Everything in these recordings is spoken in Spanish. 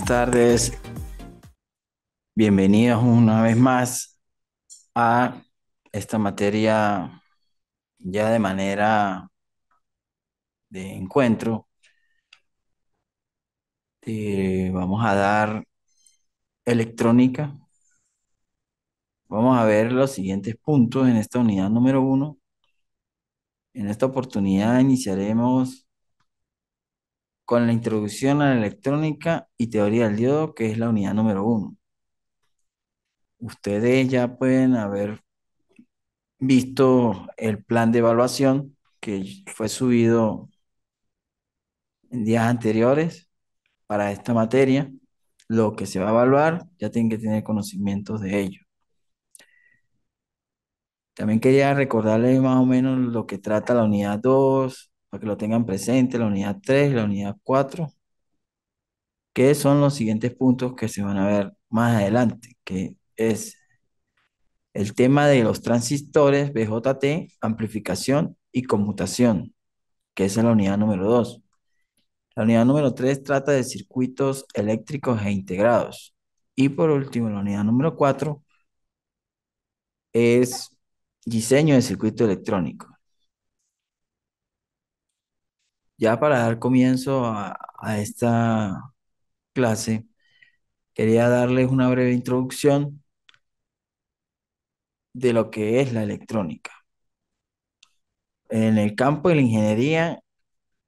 tardes, bienvenidos una vez más a esta materia ya de manera de encuentro. Vamos a dar electrónica. Vamos a ver los siguientes puntos en esta unidad número uno. En esta oportunidad iniciaremos con la introducción a la electrónica y teoría del diodo, que es la unidad número uno. Ustedes ya pueden haber visto el plan de evaluación que fue subido en días anteriores para esta materia. Lo que se va a evaluar ya tienen que tener conocimientos de ello. También quería recordarles más o menos lo que trata la unidad 2 para que lo tengan presente, la unidad 3, la unidad 4, que son los siguientes puntos que se van a ver más adelante, que es el tema de los transistores BJT, amplificación y conmutación, que esa es la unidad número 2. La unidad número 3 trata de circuitos eléctricos e integrados. Y por último, la unidad número 4 es diseño de circuito electrónico. Ya para dar comienzo a esta clase, quería darles una breve introducción de lo que es la electrónica. En el campo de la ingeniería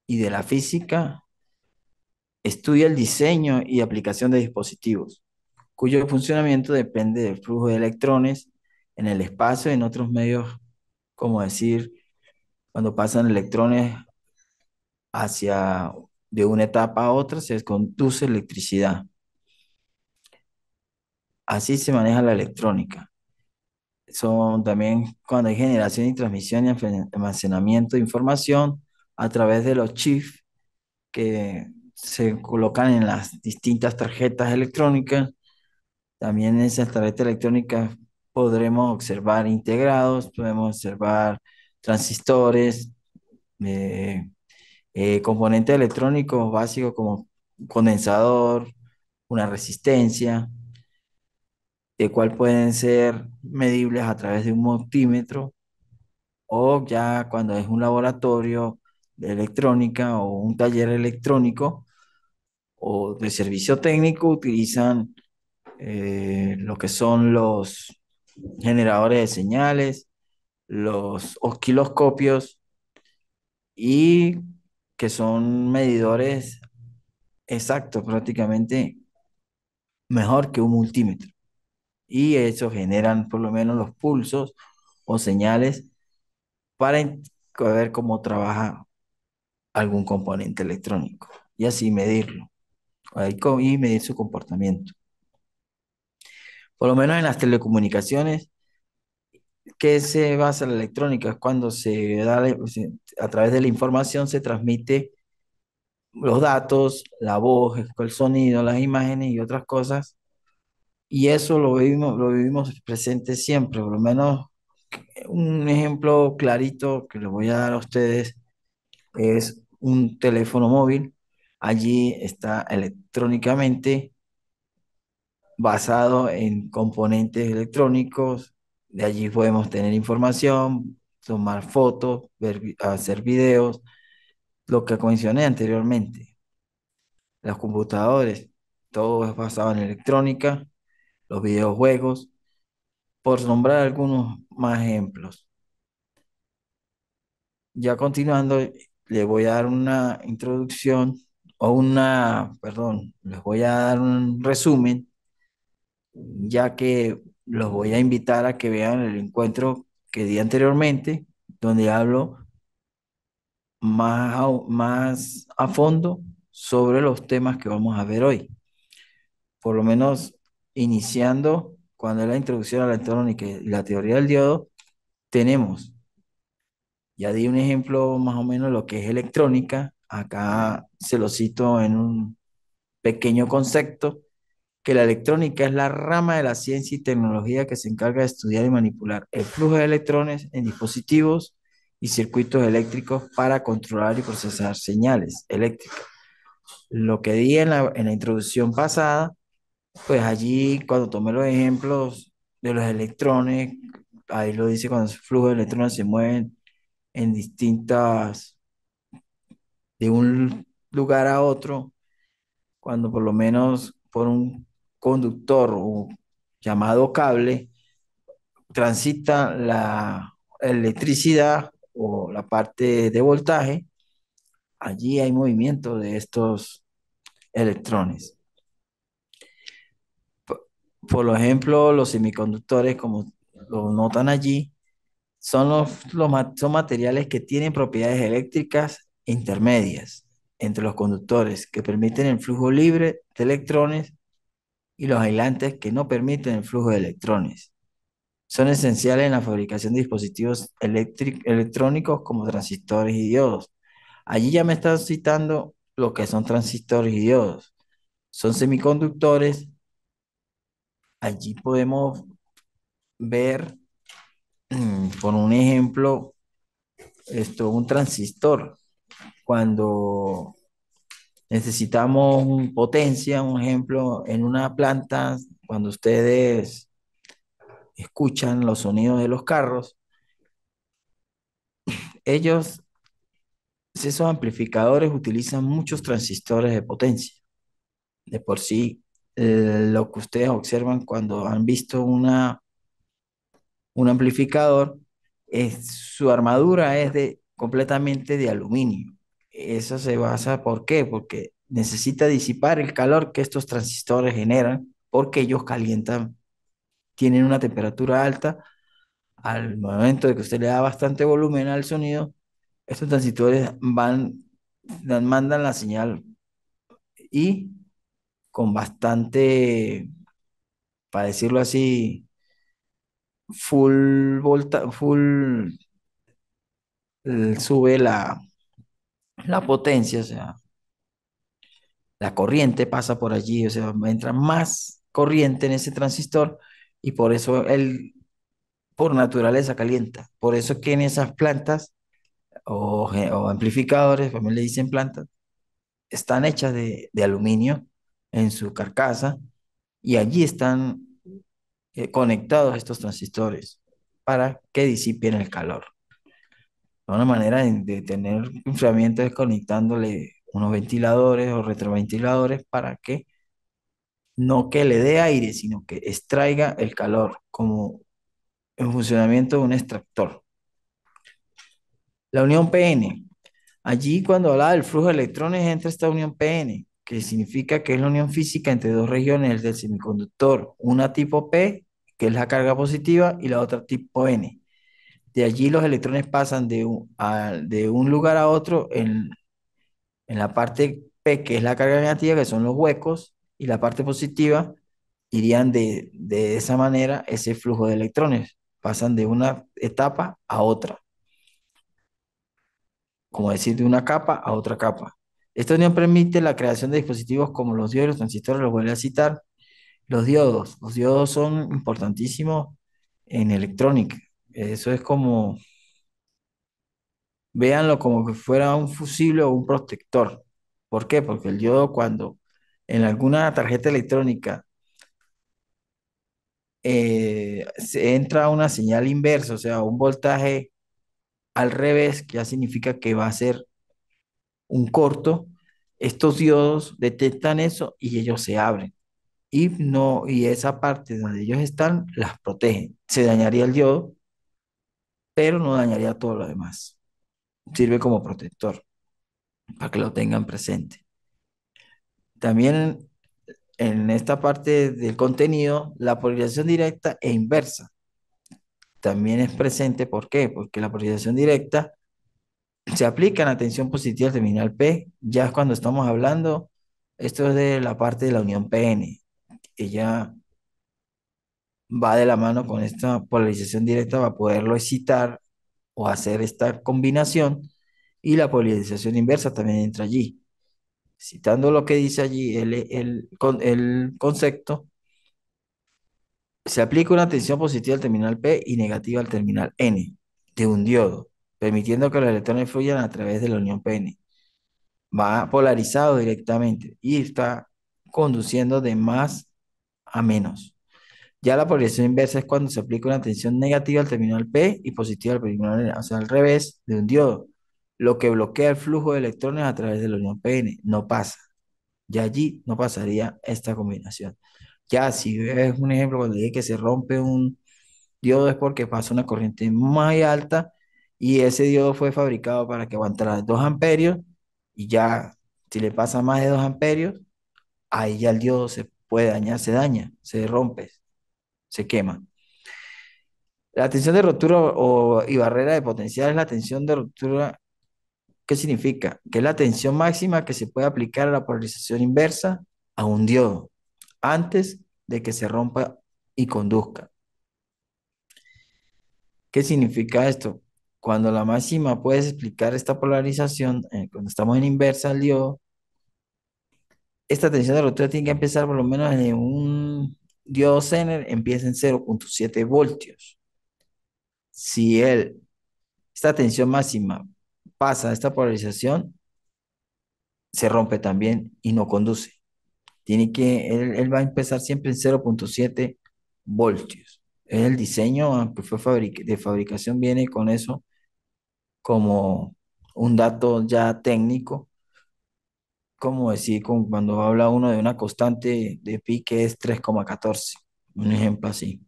y de la física, estudia el diseño y aplicación de dispositivos, cuyo funcionamiento depende del flujo de electrones en el espacio y en otros medios, como decir, cuando pasan electrones hacia de una etapa a otra, se conduce electricidad. Así se maneja la electrónica. Son también cuando hay generación y transmisión y almacenamiento de información a través de los chips que se colocan en las distintas tarjetas electrónicas. También en esas tarjetas electrónicas podremos observar integrados, podemos observar transistores, eh, componentes electrónicos básicos como un condensador, una resistencia, el cual pueden ser medibles a través de un multímetro o ya cuando es un laboratorio de electrónica o un taller electrónico o de servicio técnico, utilizan lo que son los generadores de señales, los osciloscopios y que son medidores exactos, prácticamente mejor que un multímetro. Y eso generan por lo menos los pulsos o señales para ver cómo trabaja algún componente electrónico y así medirlo y medir su comportamiento. Por lo menos en las telecomunicaciones, ¿qué se basa la electrónica? Es cuando a través de la información se transmite los datos, la voz, el sonido, las imágenes y otras cosas. Y eso lo vivimos presente siempre. Por lo menos un ejemplo clarito que les voy a dar a ustedes es un teléfono móvil. Allí está electrónicamente basado en componentes electrónicos. De allí podemos tener información, tomar fotos, hacer videos, lo que mencioné anteriormente. Los computadores, todo es basado en electrónica, los videojuegos, por nombrar algunos más ejemplos. Ya continuando, le voy a dar una introducción perdón, les voy a dar un resumen, ya que los voy a invitar a que vean el encuentro que di anteriormente, donde hablo más a fondo sobre los temas que vamos a ver hoy. Por lo menos iniciando cuando es la introducción a la electrónica y la teoría del diodo, tenemos, ya di un ejemplo más o menos de lo que es electrónica, acá se lo cito en un pequeño concepto, que la electrónica es la rama de la ciencia y tecnología que se encarga de estudiar y manipular el flujo de electrones en dispositivos y circuitos eléctricos para controlar y procesar señales eléctricas. Lo que di en la introducción pasada, pues allí cuando tomé los ejemplos de los electrones, ahí lo dice cuando el flujo de electrones se mueven en distintas, de un lugar a otro, cuando por lo menos por un conductor o llamado cable transita la electricidad o la parte de voltaje, allí hay movimiento de estos electrones. Por, por ejemplo, los semiconductores, como lo notan allí, son son materiales que tienen propiedades eléctricas intermedias entre los conductores que permiten el flujo libre de electrones y los aislantes que no permiten el flujo de electrones. Son esenciales en la fabricación de dispositivos electrónicos como transistores y diodos. Allí ya me están citando lo que son transistores y diodos. Son semiconductores. Allí podemos ver, por un ejemplo, un transistor. Cuando necesitamos potencia, un ejemplo, en una planta, cuando ustedes escuchan los sonidos de los carros, ellos, esos amplificadores utilizan muchos transistores de potencia. De por sí, lo que ustedes observan cuando han visto un amplificador, su armadura es completamente de aluminio. Eso se basa, ¿por qué? Porque necesita disipar el calor que estos transistores generan, porque ellos calientan, tienen una temperatura alta. Al momento de que usted le da bastante volumen al sonido, estos transistores mandan la señal y con bastante, para decirlo así, full, sube la potencia, o sea, la corriente pasa por allí, o sea, entra más corriente en ese transistor y por eso él, por naturaleza, calienta. Por eso es que en esas plantas o amplificadores, como le dicen plantas, están hechas de aluminio en su carcasa y allí están conectados estos transistores para que disipen el calor. Una manera de tener enfriamiento es conectándole unos ventiladores o retroventiladores para que no que le dé aire, sino que extraiga el calor, como en funcionamiento de un extractor. La unión PN. Allí cuando hablaba del flujo de electrones entra esta unión PN, que significa que es la unión física entre dos regiones del semiconductor, una tipo P, que es la carga positiva, y la otra tipo N. De allí los electrones pasan de un lugar a otro en la parte P, que es la carga negativa, que son los huecos, y la parte positiva irían de esa manera ese flujo de electrones. Pasan de una etapa a otra, como decir, de una capa a otra capa. Esta unión permite la creación de dispositivos como los diodos y los transistores, los vuelvo a citar. Los diodos son importantísimos en electrónica. Eso es como, véanlo como que fuera un fusible o un protector. ¿Por qué? Porque el diodo cuando en alguna tarjeta electrónica se entra una señal inversa, o sea, un voltaje al revés, que ya significa que va a ser un corto, estos diodos detectan eso y ellos se abren. Y no, y esa parte donde ellos están las protegen. Se dañaría el diodo, pero no dañaría todo lo demás. Sirve como protector para que lo tengan presente. También en esta parte del contenido, la polarización directa e inversa también es presente. ¿Por qué? Porque la polarización directa se aplica en la tensión positiva al terminal P, ya es cuando estamos hablando, esto es de la parte de la unión PN, ella va de la mano con esta polarización directa para poderlo excitar o hacer esta combinación, y la polarización inversa también entra allí. Citando lo que dice allí el concepto, se aplica una tensión positiva al terminal P y negativa al terminal N de un diodo, permitiendo que los electrones fluyan a través de la unión PN. va polarizado directamente y está conduciendo de más a menos. Ya la polarización inversa es cuando se aplica una tensión negativa al terminal P y positiva al terminal N, o sea, al revés de un diodo, lo que bloquea el flujo de electrones a través de la unión PN. No pasa. Ya allí no pasaría esta combinación. Ya si ves un ejemplo, cuando dije que se rompe un diodo es porque pasa una corriente muy alta y ese diodo fue fabricado para que aguantara 2 amperios y ya si le pasa más de 2 amperios, ahí ya el diodo se puede dañar, se daña, se rompe, se quema. La tensión de ruptura y barrera de potencial es la tensión de ruptura. ¿Qué significa? Que es la tensión máxima que se puede aplicar a la polarización inversa a un diodo antes de que se rompa y conduzca. ¿Qué significa esto? Cuando la máxima puedes explicar esta polarización, cuando estamos en inversa al diodo, esta tensión de ruptura tiene que empezar por lo menos en un diodo Zener, empieza en 0,7 voltios. Si esta tensión máxima pasa a esta polarización, se rompe también y no conduce. Él va a empezar siempre en 0,7 voltios. Es el diseño, aunque fue de fabricación, viene con eso como un dato ya técnico, como decir, cuando habla uno de una constante de pi que es 3,14, un ejemplo así.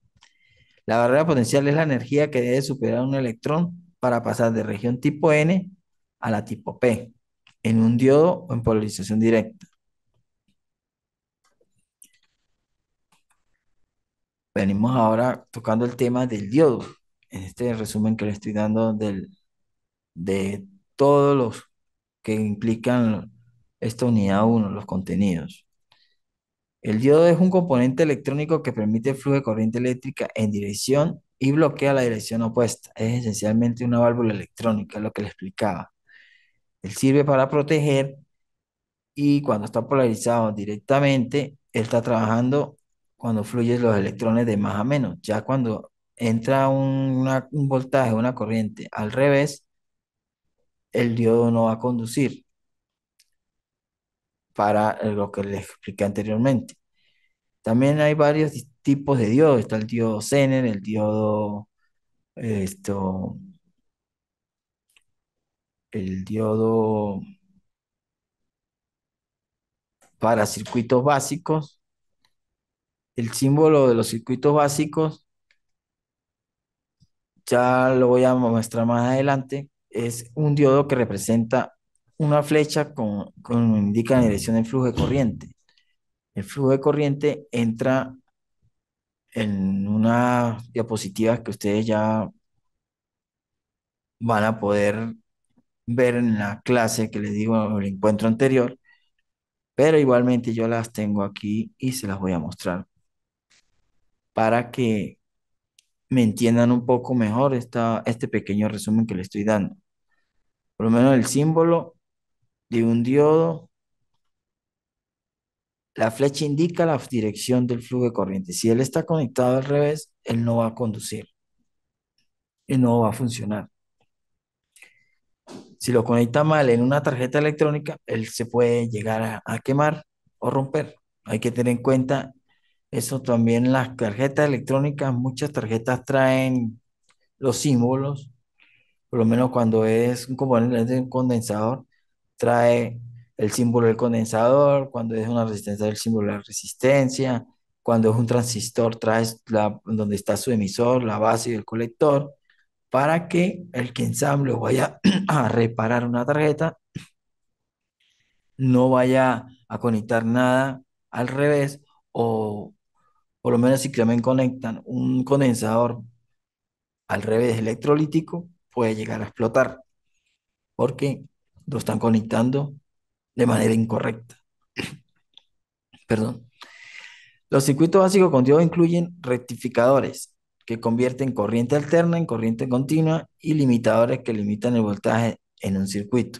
La barrera potencial es la energía que debe superar un electrón para pasar de región tipo N a la tipo P, en un diodo o en polarización directa. Venimos ahora tocando el tema del diodo, en este resumen que le estoy dando de todos los que implican esta unidad uno, los contenidos. El diodo es un componente electrónico que permite el flujo de corriente eléctrica en dirección y bloquea la dirección opuesta. Es esencialmente una válvula electrónica, lo que le explicaba. Él sirve para proteger y cuando está polarizado directamente, él está trabajando cuando fluyen los electrones de más a menos. Ya cuando entra un voltaje, una corriente al revés, el diodo no va a conducir para lo que les expliqué anteriormente. También hay varios tipos de diodos. Está el diodo Zener, el diodo, esto, el diodo para circuitos básicos. El símbolo de los circuitos básicos, ya lo voy a mostrar más adelante, es un diodo que representa una flecha indica la dirección del flujo de corriente. El flujo de corriente entra en una diapositiva que ustedes ya van a poder ver en la clase que les digo, en el encuentro anterior, pero igualmente yo las tengo aquí y se las voy a mostrar para que me entiendan un poco mejor este pequeño resumen que le estoy dando. Por lo menos el símbolo de un diodo, la flecha indica la dirección del flujo de corriente. Si él está conectado al revés, él no va a conducir y no va a funcionar. Si lo conecta mal en una tarjeta electrónica, él se puede llegar a quemar o romper. Hay que tener en cuenta eso también. Las tarjetas electrónicas, muchas tarjetas traen los símbolos, por lo menos cuando es un componente de un condensador, trae el símbolo del condensador, cuando es una resistencia, el símbolo de la resistencia, cuando es un transistor, trae donde está su emisor, la base y el colector, para que el que ensamble o vaya a reparar una tarjeta no vaya a conectar nada al revés, o por lo menos si también conectan un condensador al revés electrolítico, puede llegar a explotar porque lo están conectando de manera incorrecta. Perdón. Los circuitos básicos con diodo incluyen rectificadores que convierten corriente alterna en corriente continua y limitadores que limitan el voltaje en un circuito.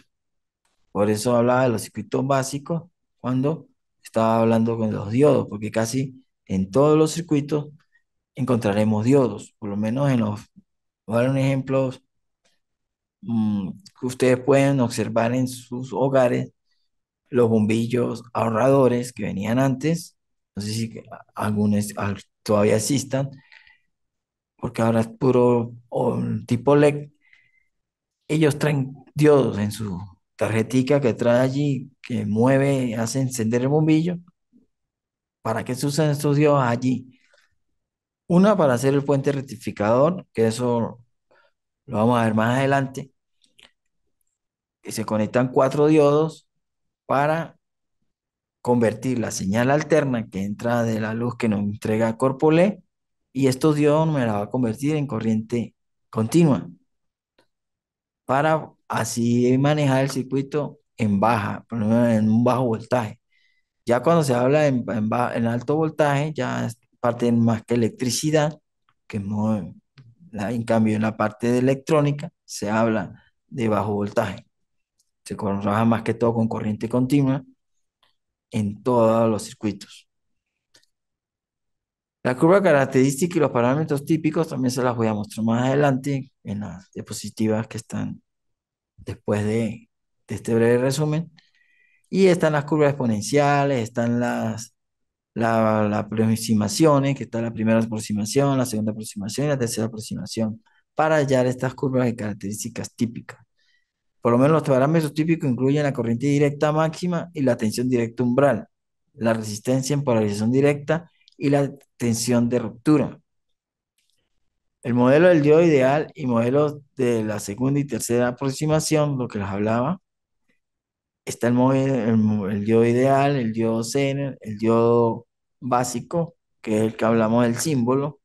Por eso hablaba de los circuitos básicos cuando estaba hablando con los diodos, porque casi en todos los circuitos encontraremos diodos, por lo menos voy a dar un ejemplo que ustedes pueden observar en sus hogares. los bombillos ahorradores que venían antes, no sé si algunos todavía existan, porque ahora es puro tipo LED. Ellos traen diodos en su tarjetica que trae allí, que mueve, hace encender el bombillo. ¿Para qué se usan estos diodos allí? Una, para hacer el puente rectificador, que eso lo vamos a ver más adelante, que se conectan cuatro diodos para convertir la señal alterna que entra de la luz que nos entrega Corpolé, y estos diodos me la va a convertir en corriente continua para así manejar el circuito en baja, por ejemplo, en un bajo voltaje. Ya cuando se habla en alto voltaje, ya es parte más que electricidad, que no, en cambio en la parte de electrónica se habla de bajo voltaje. Se trabaja más que todo con corriente continua en todos los circuitos. La curva característica y los parámetros típicos también se las voy a mostrar más adelante en las diapositivas que están después de este breve resumen. Y están las curvas exponenciales, están las aproximaciones, que está la primera aproximación, la segunda aproximación y la tercera aproximación, para hallar estas curvas de características típicas. Por lo menos los parámetros típicos incluyen la corriente directa máxima y la tensión directa umbral, la resistencia en polarización directa y la tensión de ruptura. El modelo del diodo ideal y modelos de la segunda y tercera aproximación, lo que les hablaba, está el diodo ideal, el diodo Zener, el diodo básico, que es el que hablamos del símbolo,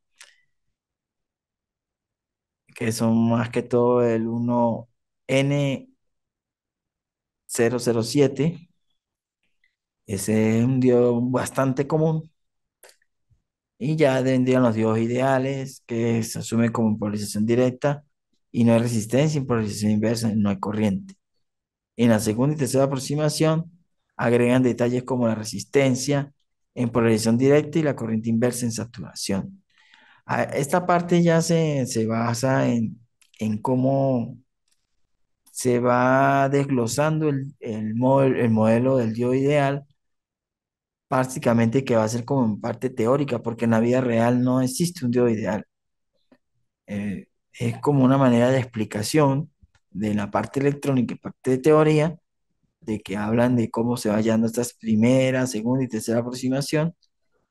que son más que todo el 1N007. Ese es un diodo bastante común. Y ya vendrían los diodos ideales, que se asumen como polarización directa y no hay resistencia, en polarización inversa, no hay corriente. En la segunda y tercera aproximación agregan detalles como la resistencia en polarización directa y la corriente inversa en saturación. Esta parte ya se basa en cómo se va desglosando el modelo del diodo ideal, básicamente que va a ser como en parte teórica, porque en la vida real no existe un diodo ideal. Es como una manera de explicación de la parte electrónica y parte de teoría, de que hablan de cómo se va hallando estas primera, segunda y tercera aproximación,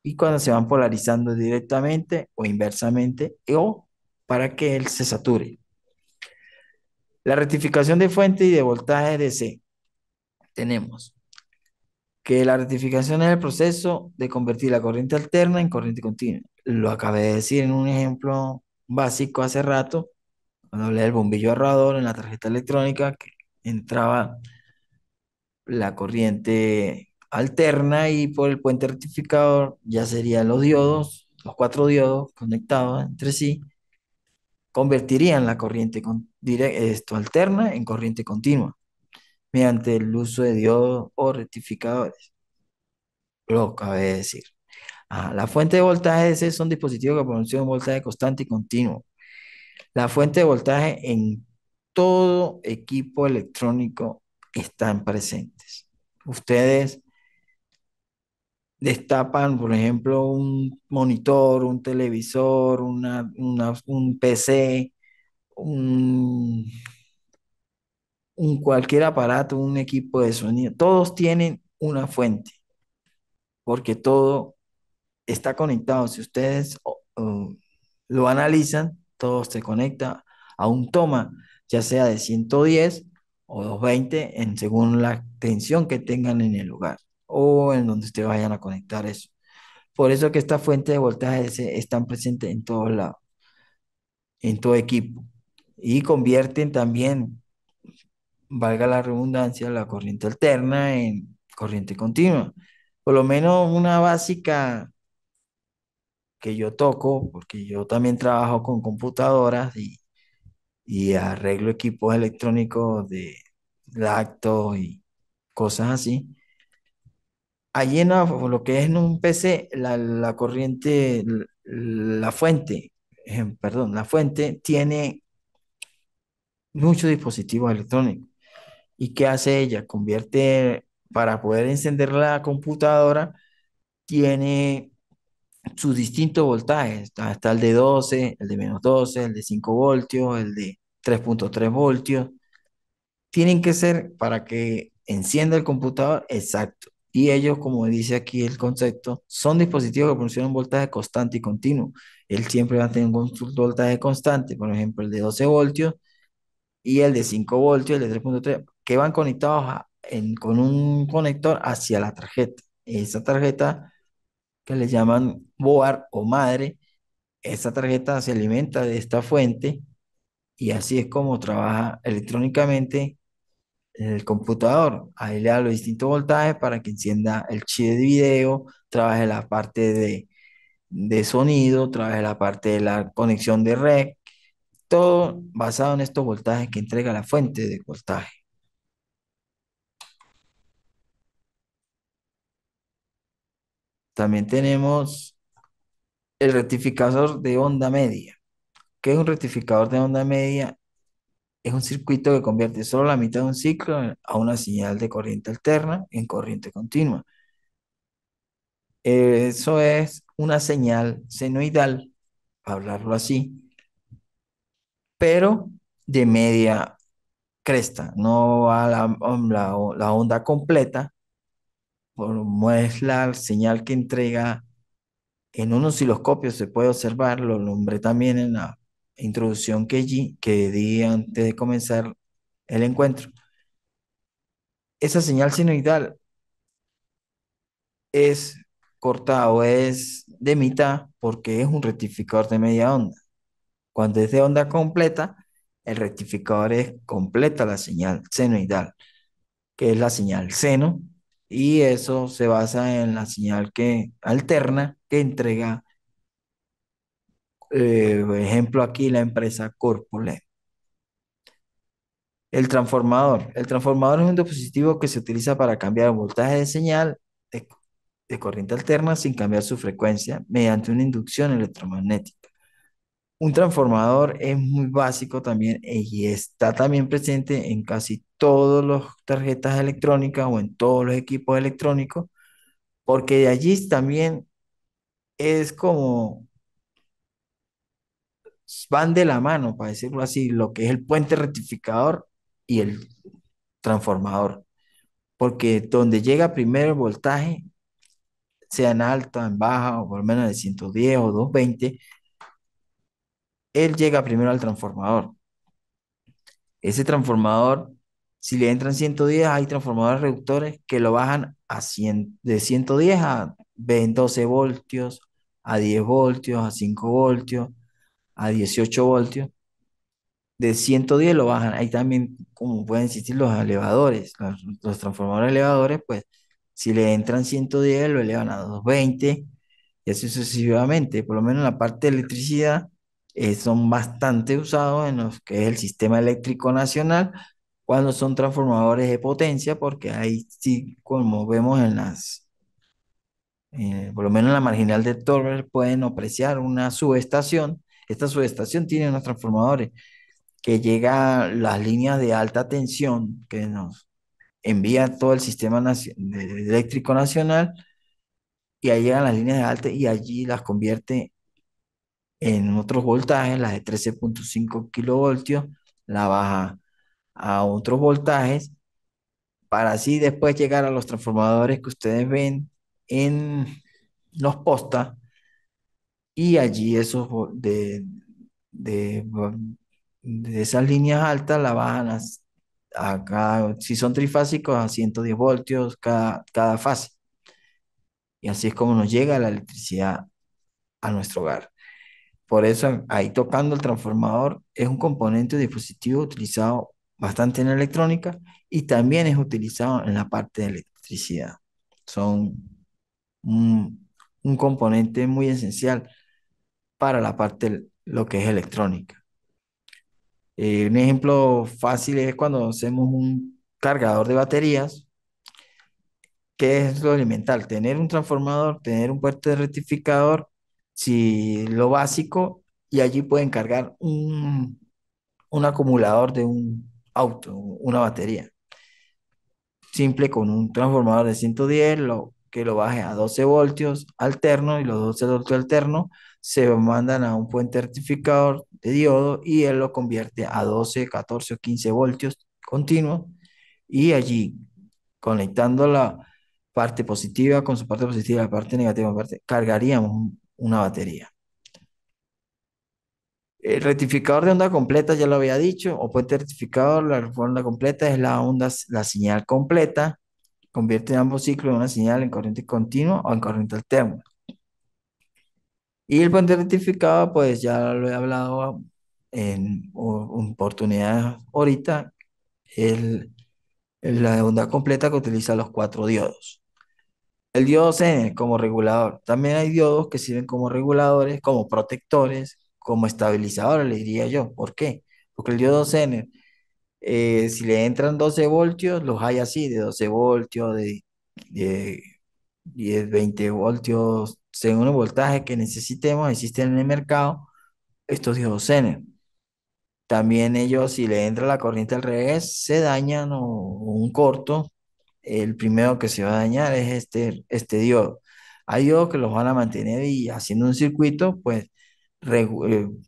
y cuando se van polarizando directamente o inversamente, o para que él se sature. La rectificación de fuente y de voltaje DC. Tenemos que la rectificación es el proceso de convertir la corriente alterna en corriente continua. Lo acabé de decir en un ejemplo básico hace rato, cuando hablé del bombillo ahorrador en la tarjeta electrónica, que entraba la corriente alterna y por el puente rectificador ya serían los diodos, los cuatro diodos conectados entre sí, convertirían la corriente alterna en corriente continua mediante el uso de diodos o rectificadores. Lo acabé de decir. La fuente de voltaje DC son dispositivos que producen un voltaje constante y continuo. La fuente de voltaje en todo equipo electrónico están presentes. Ustedes destapan, por ejemplo, un monitor, un televisor, un PC, un, un cualquier aparato, un equipo de sonido, todos tienen una fuente, porque todo está conectado. Si ustedes lo analizan, todo se conecta a un toma, ya sea de 110 o 220, según la tensión que tengan en el lugar o en donde ustedes vayan a conectar eso. Por eso que esta fuente de voltaje están presentes en todos lados, en todo equipo. Y convierten también, valga la redundancia, la corriente alterna en corriente continua. Por lo menos una básica que yo toco, porque yo también trabajo con computadoras y arreglo equipos electrónicos de lactos y cosas así. Allí en lo que es en un PC, la corriente, la fuente, perdón, la fuente tiene muchos dispositivos electrónicos. ¿Y qué hace ella? Convierte para poder encender la computadora, tiene sus distintos voltajes. Está el de 12, el de -12, el de 5 voltios, el de 3,3 voltios. Tienen que ser para que encienda el computador exacto. Y ellos, como dice aquí el concepto, son dispositivos que proporcionan un voltaje constante y continuo. Él siempre va a tener un voltaje constante, por ejemplo, el de 12 voltios y el de 5 voltios, el de 3,3, que van conectados con un conector hacia la tarjeta. Esa tarjeta que le llaman board o madre, esa tarjeta se alimenta de esta fuente y así es como trabaja electrónicamente el computador. Ahí le da los distintos voltajes para que encienda el chip de video, trabaje la parte de sonido, trabaje la parte de la conexión de red, todo basado en estos voltajes que entrega la fuente de voltaje. También tenemos el rectificador de onda media. ¿Qué es un rectificador de onda media? Es un circuito que convierte solo la mitad de un ciclo a una señal de corriente alterna en corriente continua. Eso es una señal senoidal, para hablarlo así, pero de media cresta, no a la onda completa, como es la señal que entrega en un osciloscopio, se puede observar, lo nombré también en la introducción que di antes de comenzar el encuentro. Esa señal sinoidal es cortada o es de mitad porque es un rectificador de media onda. Cuando es de onda completa, el rectificador es completa la señal senoidal, que es la señal seno, y eso se basa en la señal que alterna que entrega, por ejemplo, aquí la empresa Corpolet. El transformador es un dispositivo que se utiliza para cambiar el voltaje de señal de, de corriente alterna sin cambiar su frecuencia mediante una inducción electromagnética. Un transformador es muy básico también y está también presente en casi todas las tarjetas electrónicas o en todos los equipos electrónicos, porque de allí también es como van de la mano, para decirlo así, lo que es el puente rectificador y el transformador, porque donde llega primero el voltaje, sea en alta, en baja o por lo menos de 110 o 220, él llega primero al transformador. Ese transformador, si le entran 110, hay transformadores reductores que lo bajan a 100, de 110 a 12 voltios, a 10 voltios, a 5 voltios, a 18 voltios. De 110 lo bajan. Ahí también, como pueden existir los elevadores, los transformadores elevadores, pues si le entran 110 lo elevan a 220 y así sucesivamente. Por lo menos en la parte de electricidad son bastante usados en los que es el sistema eléctrico nacional cuando son transformadores de potencia, porque ahí sí, como vemos por lo menos en la marginal de Torres, pueden apreciar una subestación. Esta subestación tiene unos transformadores que llega las líneas de alta tensión que nos envía todo el sistema eléctrico nacional, y ahí llegan las líneas de alta y allí las convierte en otros voltajes, las de 13,5 kilovoltios, la baja a otros voltajes para así después llegar a los transformadores que ustedes ven en los postas, y allí de, de esas líneas altas la bajan si son trifásicos, a 110 voltios cada fase. Y así es como nos llega la electricidad a nuestro hogar. Por eso ahí tocando el transformador es un componente de dispositivo utilizado bastante en la electrónica y también es utilizado en la parte de electricidad. Son un componente muy esencial para la parte de lo que es electrónica. Un ejemplo fácil es cuando hacemos un cargador de baterías. ¿Qué es lo elemental? Tener un transformador, tener un puerto de rectificador, si lo básico, y allí pueden cargar un acumulador de un auto, una batería. simple con un transformador de 110, que lo baje a 12 voltios alterno y los 12 voltios alternos se mandan a un puente rectificador de diodo y él lo convierte a 12, 14 o 15 voltios continuos y allí conectando la parte positiva con su parte positiva, la parte negativa, cargaríamos una batería. El rectificador de onda completa, ya lo había dicho, o puente rectificador, la onda completa es la onda, la señal completa, convierte ambos ciclos de una señal en corriente continua o en corriente alterna. Y el puente rectificado, pues ya lo he hablado en oportunidades ahorita, el, la onda completa que utiliza los cuatro diodos. El diodo Zener como regulador. También hay diodos que sirven como reguladores, como protectores, como estabilizadores, le diría yo. ¿Por qué? Porque el diodo Zener, si le entran 12 voltios, los hay así, de 12 voltios, de 10, 20 voltios, según el voltaje que necesitemos, existen en el mercado estos diodos Zener. También ellos, si le entra la corriente al revés, se dañan o un corto. El primero que se va a dañar es este diodo. Hay diodos que los van a mantener y haciendo un circuito, pues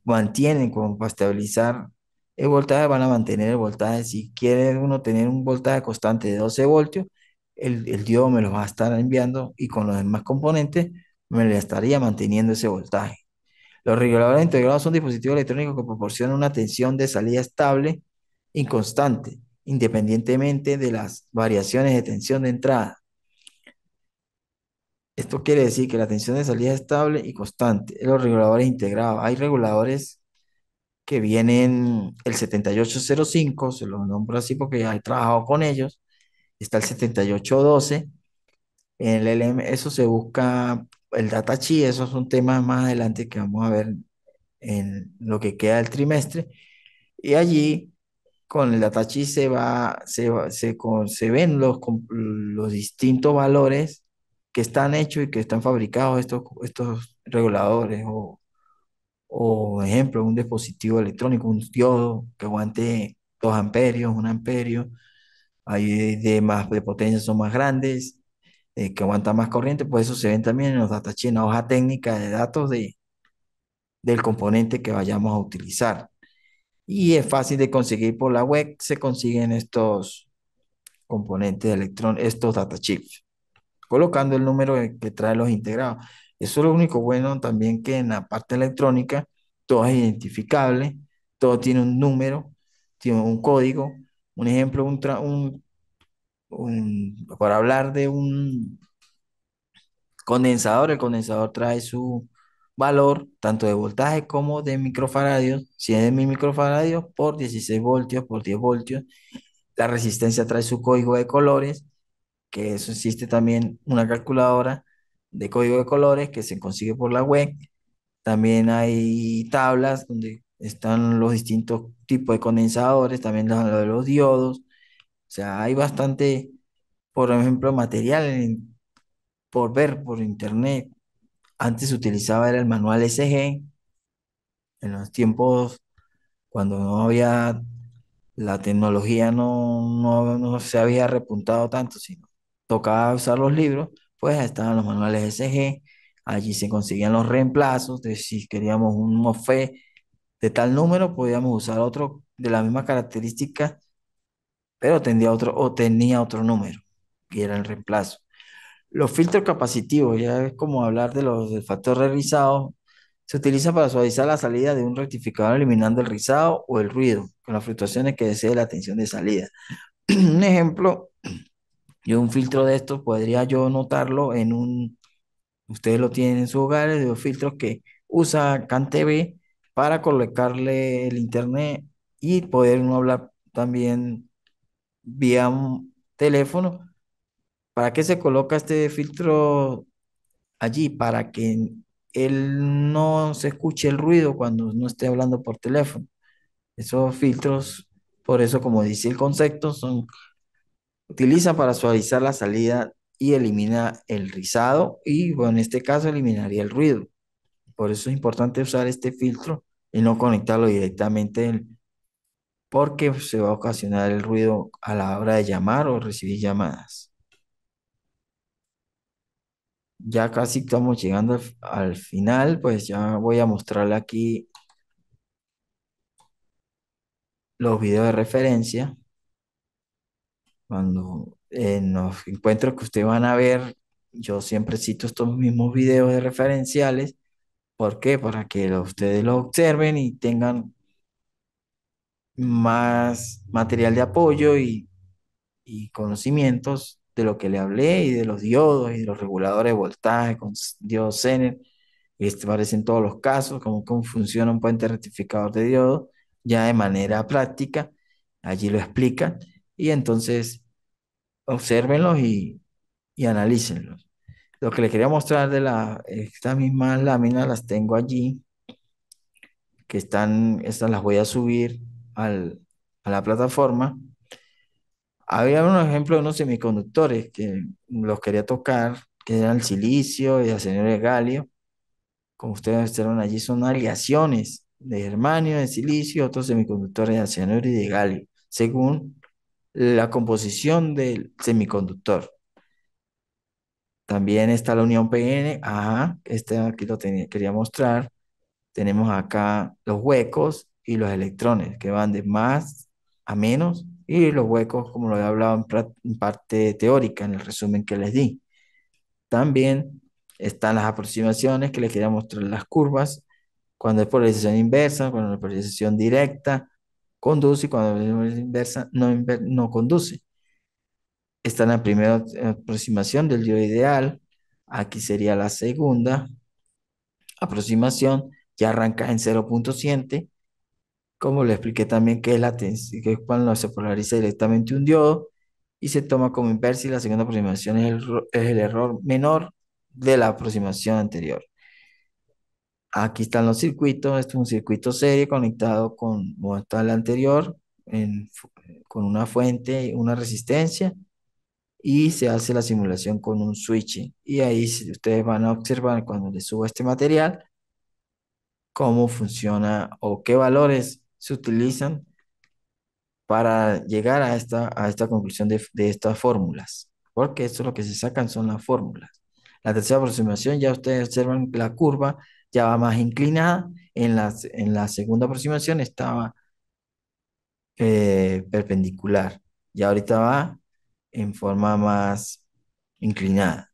mantienen como para estabilizar el voltaje, van a mantener el voltaje. Si quiere uno tener un voltaje constante de 12 voltios, el diodo me lo va a estar enviando y con los demás componentes me le estaría manteniendo ese voltaje. Los reguladores integrados son dispositivos electrónicos que proporcionan una tensión de salida estable y constante, independientemente de las variaciones de tensión de entrada. Esto quiere decir que la tensión de salida es estable y constante. Los reguladores integrados. Hay reguladores que vienen, el 7805, se los nombro así porque ya he trabajado con ellos. Está el 7812. En el LM, eso se busca el datasheet, esos son temas más adelante que vamos a ver en lo que queda del trimestre. Y allí con el datasheet se ven los distintos valores que están hechos y que están fabricados estos reguladores o ejemplo, un dispositivo electrónico, un diodo que aguante 2 amperios, 1 amperio, hay de potencia son más grandes, que aguantan más corriente, pues eso se ven también en los datasheets, en la hoja técnica de datos del componente que vayamos a utilizar. Y es fácil de conseguir por la web, se consiguen estos componentes de electrón, estos data chips, colocando el número que trae los integrados. Eso es lo único bueno también que en la parte electrónica todo es identificable, todo tiene un número, tiene un código. Un ejemplo, para hablar de un condensador, el condensador trae su valor tanto de voltaje como de microfaradios, 100 de 1000 microfaradios por 16 voltios por 10 voltios. La resistencia trae su código de colores, que eso existe también una calculadora de código de colores que se consigue por la web. También hay tablas donde están los distintos tipos de condensadores, también lo de los diodos. O sea, hay bastante, por ejemplo, material por ver por internet. Antes se utilizaba era el manual SG, en los tiempos cuando no había, la tecnología no se había repuntado tanto, sino tocaba usar los libros, pues estaban los manuales SG, allí se conseguían los reemplazos, de si queríamos un MOSFET de tal número, podíamos usar otro de la misma característica, pero tenía otro número, y era el reemplazo. Los filtros capacitivos, ya es como hablar del factor de rizado, se utiliza para suavizar la salida de un rectificador eliminando el rizado o el ruido con las fluctuaciones que desee la tensión de salida. Un ejemplo, yo un filtro de estos podría yo notarlo ustedes lo tienen en sus hogares, de los filtros que usa CanTV para colocarle el internet y poder uno hablar también vía un teléfono. ¿Para qué se coloca este filtro allí? Para que él no se escuche el ruido cuando no esté hablando por teléfono. Esos filtros, por eso, como dice el concepto, utilizan para suavizar la salida y elimina el rizado y, bueno, en este caso eliminaría el ruido. Por eso es importante usar este filtro y no conectarlo directamente porque se va a ocasionar el ruido a la hora de llamar o recibir llamadas. Ya casi estamos llegando al final, pues ya voy a mostrarle aquí los videos de referencia. Cuando en los encuentros que ustedes van a ver, yo siempre cito estos mismos videos de referenciales. ¿Por qué? Para que ustedes lo observen y tengan más material de apoyo y conocimientos de lo que le hablé y de los diodos y de los reguladores de voltaje con diodos Zener. Aparecen todos los casos, cómo funciona un puente rectificador de diodo, ya de manera práctica. Allí lo explican y entonces obsérvenlos y analícenlos. Lo que le quería mostrar de estas mismas láminas las tengo allí, que estas las voy a subir a la plataforma. Había unos ejemplos de unos semiconductores que los quería tocar, que eran el silicio y el arseniuro de galio. Como ustedes observan allí, son aleaciones de germanio, de silicio y otros semiconductores de arseniuro y de galio, según la composición del semiconductor. También está la unión PN. Ajá, este aquí quería mostrar. Tenemos acá los huecos y los electrones que van de más a menos y los huecos, como lo he hablado en parte teórica, en el resumen que les di. También están las aproximaciones que les quería mostrar las curvas, cuando es polarización inversa, cuando la polarización directa conduce y cuando es polarización inversa no conduce. Está en la primera aproximación del diodo ideal, aquí sería la segunda aproximación, ya arranca en 0,7. Como le expliqué también que es que es cuando se polariza directamente un diodo y se toma como inversa y la segunda aproximación es el error menor de la aproximación anterior. Aquí están los circuitos, este es un circuito serie conectado como está el anterior, con una fuente, una resistencia y se hace la simulación con un switch. Y ahí ustedes van a observar cuando les suba este material cómo funciona o qué valores se utilizan para llegar a esta conclusión de estas fórmulas, porque esto es lo que se sacan son las fórmulas. La tercera aproximación, ya ustedes observan la curva, ya va más inclinada, en la segunda aproximación estaba perpendicular, y ahorita va en forma más inclinada.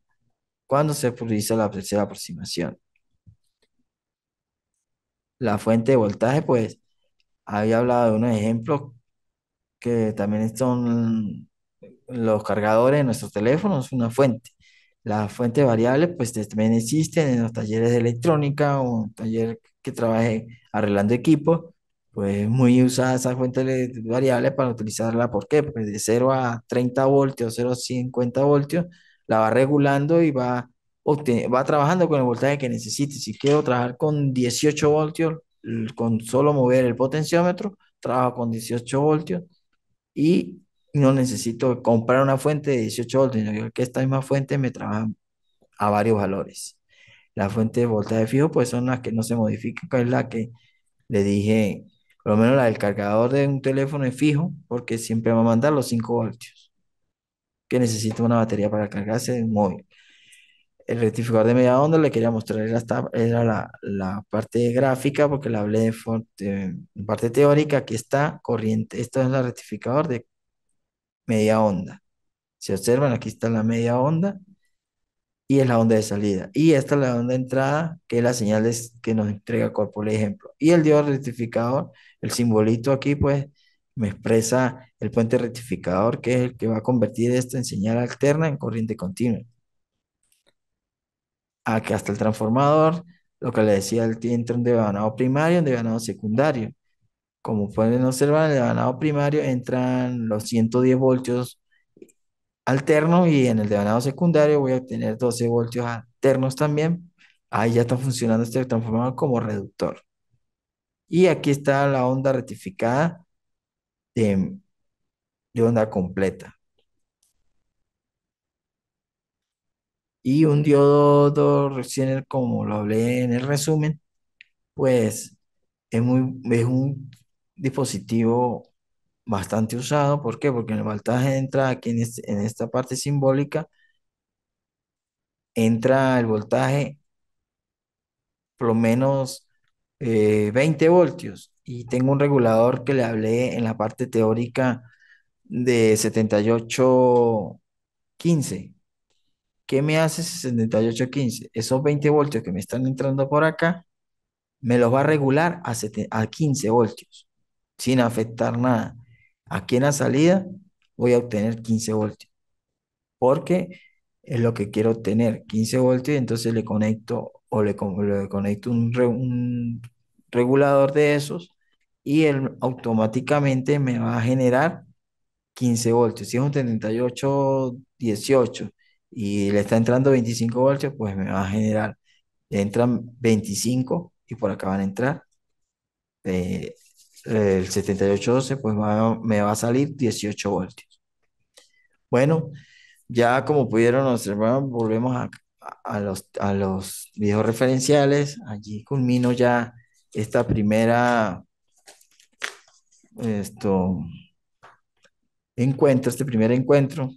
¿Cuándo se prioriza la tercera aproximación? La fuente de voltaje, pues, había hablado de unos ejemplos que también son los cargadores de nuestros teléfonos, una fuente. Las fuentes variables, pues también existen en los talleres de electrónica o un taller que trabaje arreglando equipo, pues muy usada esa fuente variable para utilizarla. ¿Por qué? Pues de 0 a 30 voltios, 0 a 50 voltios, la va regulando y va trabajando con el voltaje que necesite. Si quiero trabajar con 18 voltios, con solo mover el potenciómetro, trabajo con 18 voltios y no necesito comprar una fuente de 18 voltios, sino que esta misma fuente me trabaja a varios valores. La fuente de voltaje fijo, pues son las que no se modifican, que es la que le dije, por lo menos la del cargador de un teléfono es fijo, porque siempre va a mandar los 5 voltios, que necesita una batería para cargarse de un móvil. El rectificador de media onda le quería mostrar, era la parte gráfica, porque le hablé de parte teórica, aquí está corriente, esto es el rectificador de media onda. Si observan, aquí está la media onda y es la onda de salida. Y esta es la onda de entrada, que es la señal que nos entrega por ejemplo. Y el diodo rectificador, el simbolito aquí, pues, me expresa el puente rectificador, que es el que va a convertir esto en señal alterna en corriente continua. Aquí hasta el transformador, lo que le decía, entra un devanado primario y un devanado secundario. Como pueden observar, en el devanado primario entran los 110 voltios alterno y en el devanado secundario voy a tener 12 voltios alternos también. Ahí ya está funcionando este transformador como reductor. Y aquí está la onda rectificada de, de onda completa. Y un diodo recién, como lo hablé en el resumen, pues es un dispositivo bastante usado. ¿Por qué? Porque en el voltaje entra aquí en esta parte simbólica, entra el voltaje por lo menos 20 voltios. Y tengo un regulador que le hablé en la parte teórica de 7815. ¿Qué me hace ese 7815? Esos 20 voltios que me están entrando por acá, me los va a regular a 15 voltios, sin afectar nada. Aquí en la salida voy a obtener 15 voltios, porque es lo que quiero obtener, 15 voltios, y entonces le conecto o le conecto un regulador de esos, y él automáticamente me va a generar 15 voltios. Si es un 3818 y le está entrando 25 voltios, pues me va a generar, le entran 25 y por acá van a entrar eh, el 7812, pues me va a salir 18 voltios. Bueno, ya como pudieron observar, volvemos a los videos referenciales. Allí culmino ya esta primera, esto, este primer encuentro.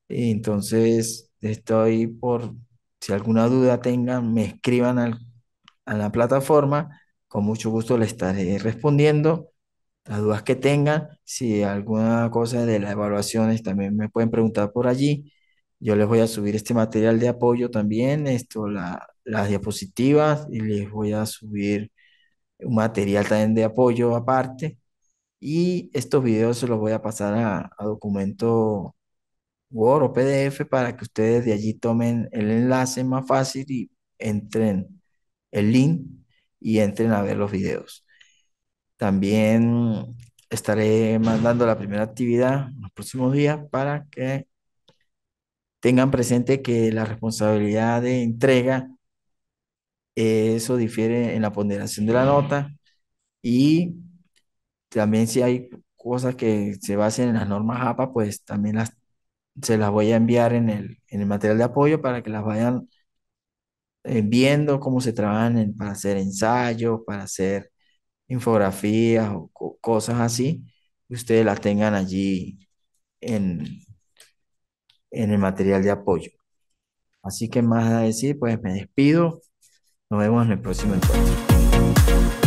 Entonces, estoy por, si alguna duda tengan, me escriban a la plataforma. Con mucho gusto les estaré respondiendo las dudas que tengan. Si alguna cosa de las evaluaciones también me pueden preguntar por allí. Yo les voy a subir este material de apoyo también, las diapositivas, y les voy a subir un material también de apoyo aparte. Y estos videos se los voy a pasar a documento Word o PDF para que ustedes de allí tomen el enlace más fácil y entren el link y entren a ver los videos. También estaré mandando la primera actividad en los próximos días para que tengan presente que la responsabilidad de entrega, eso difiere en la ponderación de la nota, y también si hay cosas que se basen en las normas APA, pues también se las voy a enviar en el material de apoyo para que las vayan viendo cómo se trabajan para hacer ensayos, para hacer infografías o cosas así, y ustedes las tengan allí en, en el material de apoyo. Así que más a decir, pues me despido. Nos vemos en el próximo encuentro.